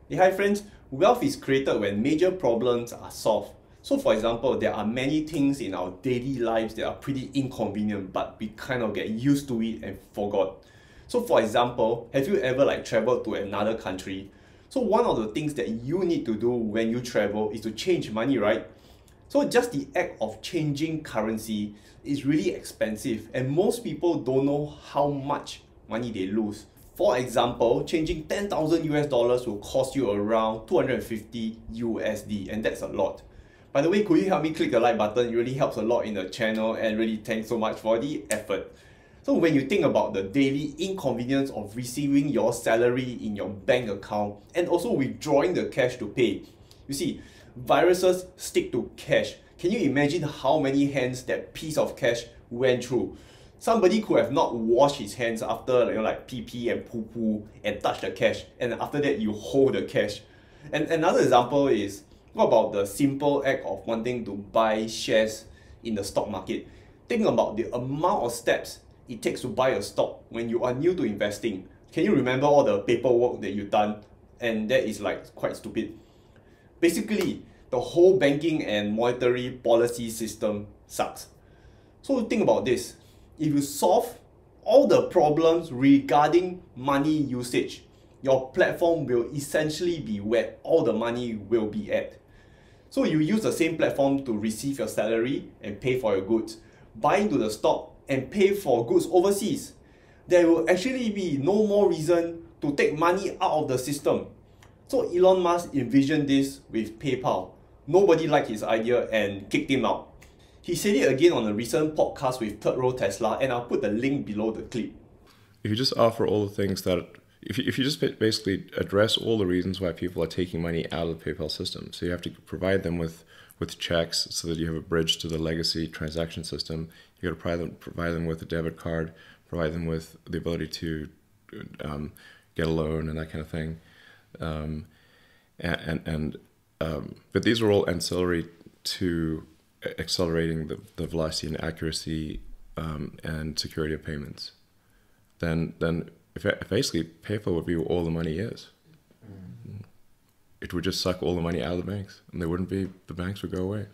Hey, hi friends, wealth is created when major problems are solved. So for example, there are many things in our daily lives that are pretty inconvenient, but we kind of get used to it and forgot. So for example, have you ever traveled to another country? So one of the things that you need to do when you travel is to change money, right? So just the act of changing currency is really expensive, and most people don't know how much money they lose. For example, changing 10,000 US dollars will cost you around 250 USD, and that's a lot. By the way, could you help me click the like button? It really helps a lot in the channel, and really thanks so much for the effort. So when you think about the daily inconvenience of receiving your salary in your bank account and also withdrawing the cash to pay, you see, viruses stick to cash. Can you imagine how many hands that piece of cash went through? Somebody could have not washed his hands after like pee pee and poo poo and touch the cash, and after that you hold the cash. And another example is, what about the simple act of wanting to buy shares in the stock market? Think about the amount of steps it takes to buy a stock when you are new to investing. Can you remember all the paperwork that you've done? And that is quite stupid. Basically, the whole banking and monetary policy system sucks. So think about this. If you solve all the problems regarding money usage, your platform will essentially be where all the money will be at. So you use the same platform to receive your salary and pay for your goods, buy into the stock and pay for goods overseas. There will actually be no more reason to take money out of the system. So Elon Musk envisioned this with PayPal. Nobody liked his idea and kicked him out. He said it again on a recent podcast with Third Row Tesla, and I'll put the link below the clip. If you just offer all the things that, if you just basically address all the reasons why people are taking money out of the PayPal system, so you have to provide them with checks so that you have a bridge to the legacy transaction system. You got to provide them with a debit card, provide them with the ability to get a loan and that kind of thing. But these are all ancillary to accelerating the velocity and accuracy and security of payments. Then if basically PayPal would be where all the money is. It would just suck all the money out of the banks, and the banks would go away.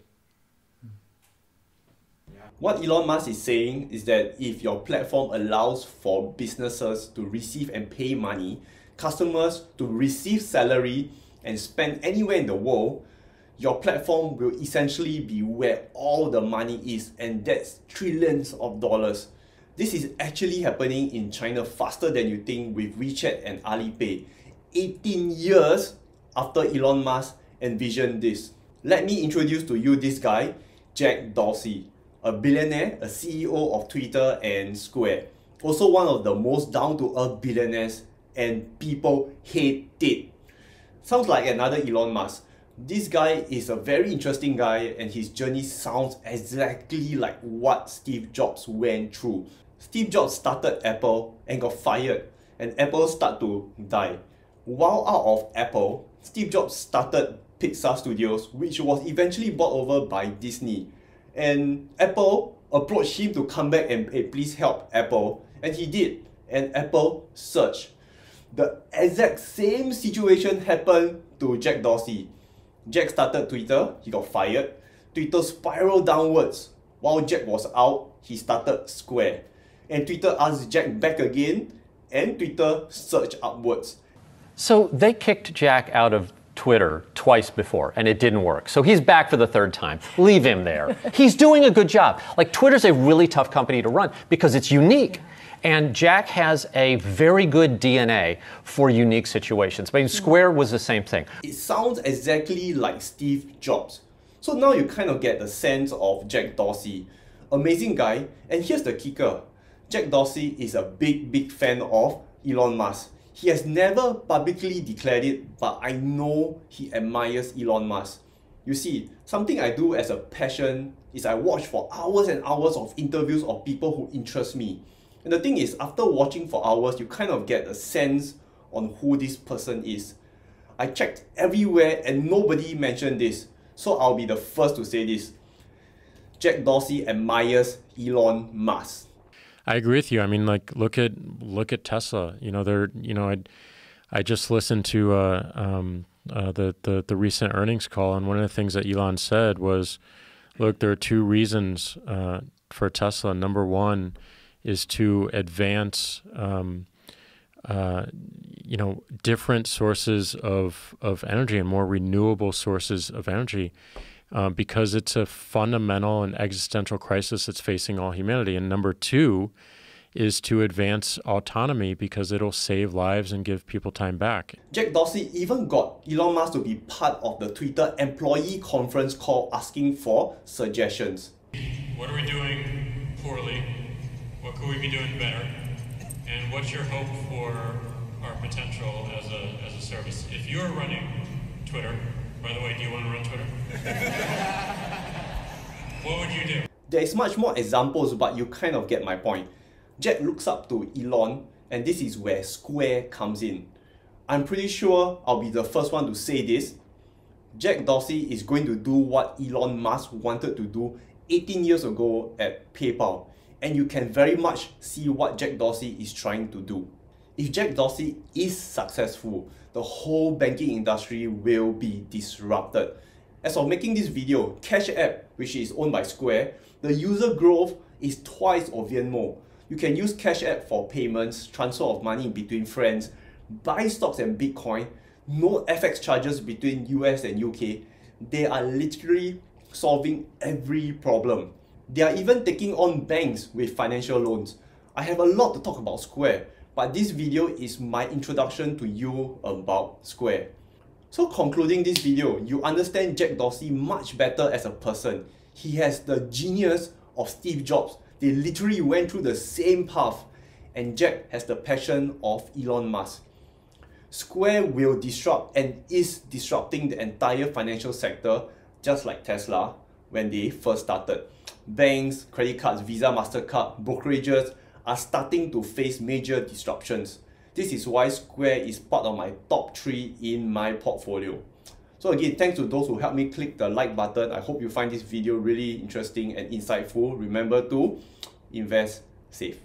What Elon Musk is saying is that if your platform allows for businesses to receive and pay money, customers to receive salary and spend anywhere in the world, your platform will essentially be where all the money is, and that's trillions of dollars. This is actually happening in China faster than you think with WeChat and Alipay. 18 years after Elon Musk envisioned this. Let me introduce to you this guy, Jack Dorsey, a billionaire, a CEO of Twitter and Square. Also one of the most down-to-earth billionaires, and people hate it. Sounds like another Elon Musk. This guy is a very interesting guy, and his journey sounds exactly like what Steve Jobs went through. Steve Jobs started Apple and got fired, and Apple started to die. While out of Apple, Steve Jobs started Pixar Studios, which was eventually bought over by Disney. And Apple approached him to come back and hey, please help Apple, and he did, and Apple surged. The exact same situation happened to Jack Dorsey. Jack started Twitter, he got fired. Twitter spiraled downwards. While Jack was out, he started Square. And Twitter asked Jack back again, and Twitter surged upwards. So they kicked Jack out of Twitter twice before, and it didn't work. So he's back for the third time. Leave him there. He's doing a good job. Like, Twitter's a really tough company to run because it's unique. And Jack has a very good DNA for unique situations. I mean, Square was the same thing. It sounds exactly like Steve Jobs. So now you kind of get the sense of Jack Dorsey. Amazing guy, and here's the kicker. Jack Dorsey is a big fan of Elon Musk. He has never publicly declared it, but I know he admires Elon Musk. You see, something I do as a passion is I watch for hours and hours of interviews of people who interest me. And the thing is, after watching for hours, you kind of get a sense on who this person is. I checked everywhere and nobody mentioned this, so I'll be the first to say this. Jack Dorsey admires Elon Musk. I agree with you. I mean, like, look at Tesla. You know, I just listened to the recent earnings call, and one of the things that Elon said was, look, there are two reasons for Tesla. Number one is to advance different sources of energy and more renewable sources of energy, because it's a fundamental and existential crisis that's facing all humanity. And number two is to advance autonomy, because it'll save lives and give people time back. Jack Dorsey even got Elon Musk to be part of the Twitter employee conference call asking for suggestions. What are we doing poorly? What could we be doing better? And what's your hope for our potential as a service? If you're running Twitter, by the way, do you want to run Twitter? What would you do? There is much more examples, but you kind of get my point. Jack looks up to Elon, and this is where Square comes in. I'm pretty sure I'll be the first one to say this. Jack Dorsey is going to do what Elon Musk wanted to do 18 years ago at PayPal. And you can very much see what Jack Dorsey is trying to do. If Jack Dorsey is successful, the whole banking industry will be disrupted. As of making this video, Cash App, which is owned by Square, the user growth is twice of Venmo. You can use Cash App for payments, transfer of money between friends, buy stocks and Bitcoin, no FX charges between US and UK. They are literally solving every problem. They are even taking on banks with financial loans. I have a lot to talk about Square, but this video is my introduction to you about Square. So concluding this video, you understand Jack Dorsey much better as a person. He has the genius of Steve Jobs. They literally went through the same path, and Jack has the passion of Elon Musk. Square will disrupt and is disrupting the entire financial sector, just like Tesla when they first started. Banks, credit cards, Visa, MasterCard, brokerages are starting to face major disruptions. This is why Square is part of my top 3 in my portfolio. So again, thanks to those who helped me click the like button. I hope you find this video really interesting and insightful. Remember to invest safe.